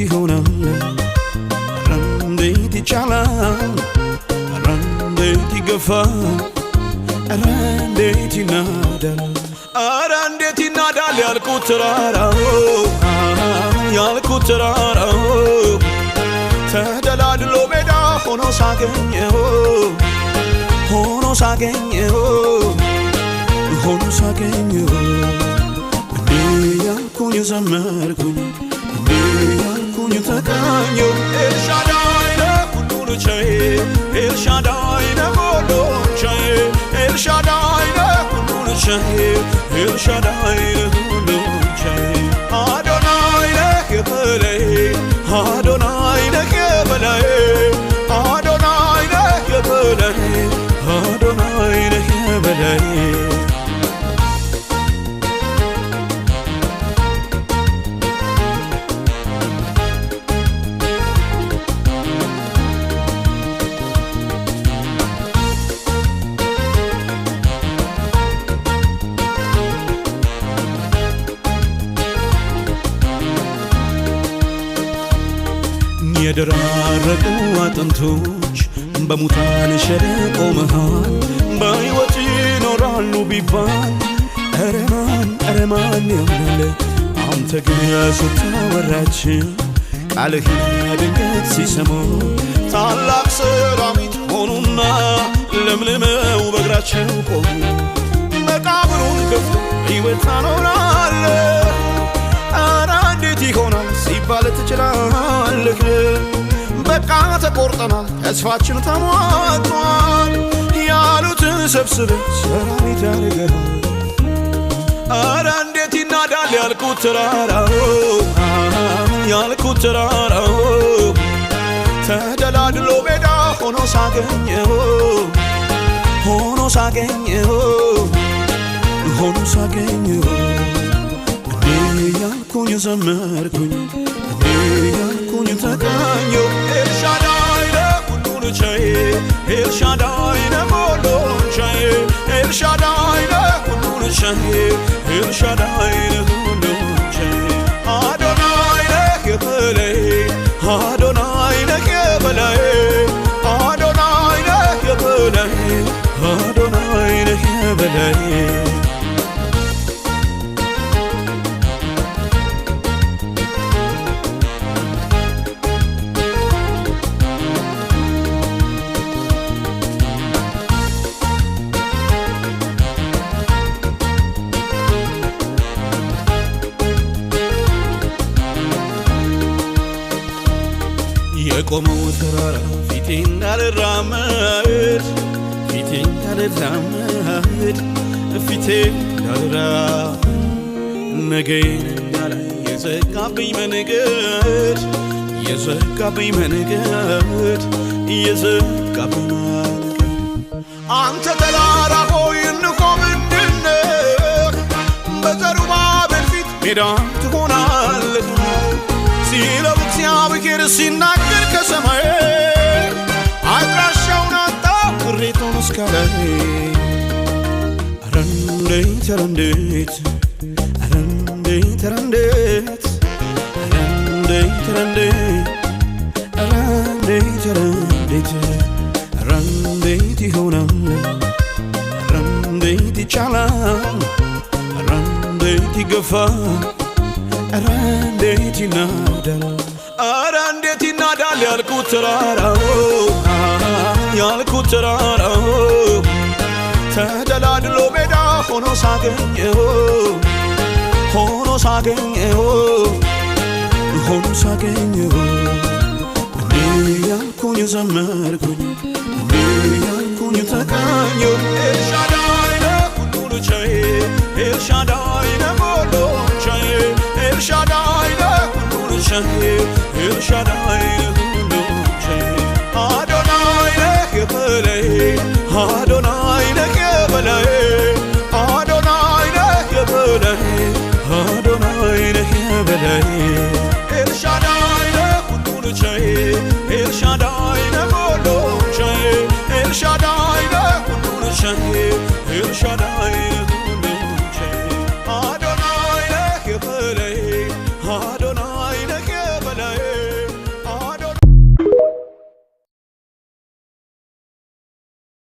ይሆናል እንዴት ይቻላል እንዴት ይገፋል እንዴት ይናዳል እንዴት ይናዳል ያልኩት ተራራው ተደላድሎ ሜዳ ሆኖ ሳገኘው እንዴ ያልኩኝ ዘመርኩኝ እንዴ ያልኩኝ ተቃኘው ኤልሻዳይ ለሁሉን ቻይ ኤልሻዳይ ለሁሉን ቻይ ኤልሻዳይ ለሁሉን ቻይ ኤልሻዳይ ለሁሉን ቻይ አዶናይ ለከበላይ አዶናይ ለከበላይ አዶናይ ለከበላይ አዶናይ ለከበላይ የደራረቁ አጥንቶች በሙታን ሸለቆ መሃል በሕይወት ይኖራሉ ቢባል ኧረ ማን ያምናል አንተ ግን ስታወራቸው ቃልህን ድንገት ሲሰሙ ታላቅ ሰራዊት ሆኑና ለምልመው በእግራቸው ቆሙ መቃብሩን ከፍቶ ሕይወት ታኖራለህ ኧረ እንዴት ይሆናል ሲባል ትችላለህ በቃ ተቆርጠናል ተስፋችን ተሟጧል ያሉትን ሰብስበህ ሰራዊት ያደርግሃል ኧረ እንዴት ይናዳል ያልኩት ተራራው ተደላድሎ ሜዳ ሆኖ ሳገኘው እንዴ ያልኩኝ ዘመርኩኝ እንዴ ያልኩኝ ተቃኘው ኤልሻዳይ ለሁሉን ቻይ ኤልሻዳይ ለሁሉን ቻይ ኤልሻዳይ ለሁሉን ቻይ ኤልሻዳይ ለሁሉን ቻይ አዶናይ ለከበላይ አዶናይ ለከበላይ አዶናይ ለከበላይ አዶናይ ለከበላይ የቆመው ተራራ ፊቴ እንዳልራመድ ነገን እንዳላይ የዘጋብኝ መንገድ አንተ ተራራ ሆይ እንቆም እንድንህ በዘሩባቤል ፊት ሜዳ ትሆናለህ ሲለው እግዚአብሔር ሲናገር ከሰማይ አድራሻውን አጣ ቅሬታውን እስካላይ እንዴት ይሆናል እንዴት ይቻላል እንዴት ይገፋል እንዴት ይናዳል እንዴት ይናዳል ያልኩት ተራራው ተደላድሎ ሜዳ ሆኖ ሳገኘው እንዴ ያልኩኝ ዘመርኩኝ እንዴ ያልኩኝ ተቃኘው ኤልሻዳይ ለሁሉን ቻይ ኤልሻዳይ ለሁሉን ቻይ ኤልሻዳይ ለሁሉን ቻይ ኤልሻዳይ ለሁሉን ቻይ አዶናይ ለከበላይ አዶናይ ለከበላይ አዶናይ ለከበላይ አዶናይ ለከበላይ